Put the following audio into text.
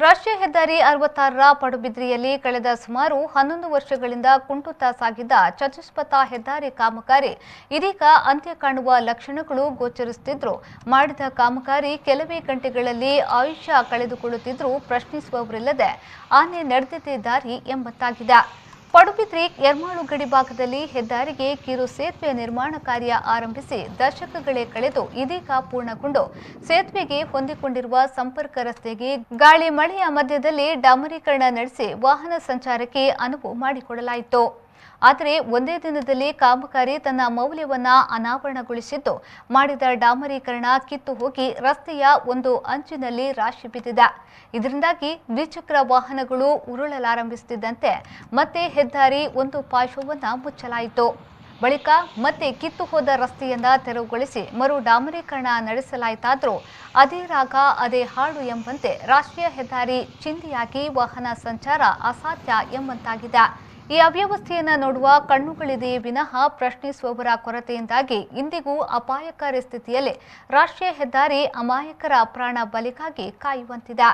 ರಾಷ್ಟ್ರೀಯ ಹೆದ್ದಾರಿ 66ರ ಪಡುಬಿದ್ರಿಯಲ್ಲಿ ಕಳೆದ ಸುಮಾರು 11 ವರ್ಷಗಳಿಂದ ಕುಂಟುತ್ತಾ ಸಾಗಿದ್ದ ಚತುಷ್ಪಥ ಹೆದ್ದಾರಿ ಕಾಮಗಾರಿ ಇದೀಗ ಅಂತ್ಯ ಕಾಣುವ ಲಕ್ಷಣಗಳು ಗೋಚರಿಸುತ್ತಿದ್ದರೂ ಮಾಡಿದ ಕಾಮಗಾರಿ ಕೆಲವೇ ಗಂಟೆಗಳಲ್ಲಿ ಆಯುಷ್ಯ ಕಳೆದುಕೊಳ್ಳುತ್ತಿದ್ದರೂ ಪ್ರಶ್ನಿಸುವವರಿಲ್ಲದೆ ಆನೆ ನಡೆದಿದ್ದೇ ದಾರಿ ಎಂಬಂತಾಗಿದೆ. ಪಡುಬಿದ್ರಿ ಯರ್ಮಾಳು ಗಡಿ ಭಾಗದಲ್ಲಿ ಹೆದ್ದಾರಿಗೆ ಕಿರು ಸೇತುವೆ ನಿರ್ಮಾಣ ಕಾರ್ಯ ಆರಂಭಿಸಿ ದಶಕಗಳೇ ಕಳೆದು ಇದೀಗ ಪೂರ್ಣಗೊಂಡು ಸೇತುವೆಗೆ ಹೊಂದಿಕೊಂಡಿರುವ ಸಂಪರ್ಕ ರಸ್ತೆಗೆ ಗಾಳಿ ಮಳೆಯ ಮಧ್ಯದಲ್ಲಿ ಡಾಮರೀಕರಣ ನಡೆಸಿ ವಾಹನ ಸಂಚಾರಕ್ಕೆ ಅನುವು ಮಾಡಿಕೊಡಲಾಯಿತು. ಆದರೆ ಒಂದೇ ದಿನದಲ್ಲಿ ಕಾಮಗಾರಿ ತನ್ನ ಮೌಲ್ಯವನ್ನ ಅನಾವರಣಗೊಳಿಸಿದ್ದು ಮಾಡಿದ ಡಾಮರೀಕರಣ ಕಿತ್ತು ಹೋಗಿ ರಸ್ತೆಯ ಒಂದು ಅಂಚಿನಲ್ಲಿ ರಾಶಿ ಬಿದ್ದಿದೆ. ಇದರಿಂದಾಗಿ ದ್ವಿಚಕ್ರ ವಾಹನಗಳು ಉರುಳಲಾರಂಭಿಸುತ್ತಿದ್ದಂತೆ ಮತ್ತೆ ಹೆದ್ದಾರಿ ಒಂದು ಪಾರ್ಶ್ವವನ್ನು ಮುಚ್ಚಲಾಯಿತು. ಬಳಿಕ ಮತ್ತೆ ಕಿತ್ತು ಹೋದ ರಸ್ತೆಯನ್ನ ತೆರವುಗೊಳಿಸಿ ಮರು ಡಾಮರೀಕರಣ ನಡೆಸಲಾಯಿತಾದರೂ ಅದೇ ರಾಗ ಅದೇ ಹಾಡು ಎಂಬಂತೆ ರಾಷ್ಟ್ರೀಯ ಹೆದ್ದಾರಿ ಚಿಂದಿಯಾಗಿ ವಾಹನ ಸಂಚಾರ ಅಸಾಧ್ಯ ಎಂಬಂತಾಗಿದೆ. ಈ ಅವ್ಯವಸ್ಥೆಯನ್ನು ನೋಡುವ ಕಣ್ಣುಗಳಿದೆಯೇ ವಿನಃ ಪ್ರಶ್ನಿಸುವವರ ಕೊರತೆಯಿಂದಾಗಿ ಇಂದಿಗೂ ಅಪಾಯಕಾರಿ ಸ್ಥಿತಿಯಲ್ಲಿ ರಾಷ್ಟ್ರೀಯ ಹೆದ್ದಾರಿ ಅಮಾಯಕರ ಪ್ರಾಣ ಬಲಿಗಾಗಿ ಕಾಯುವಂತಿದೆ.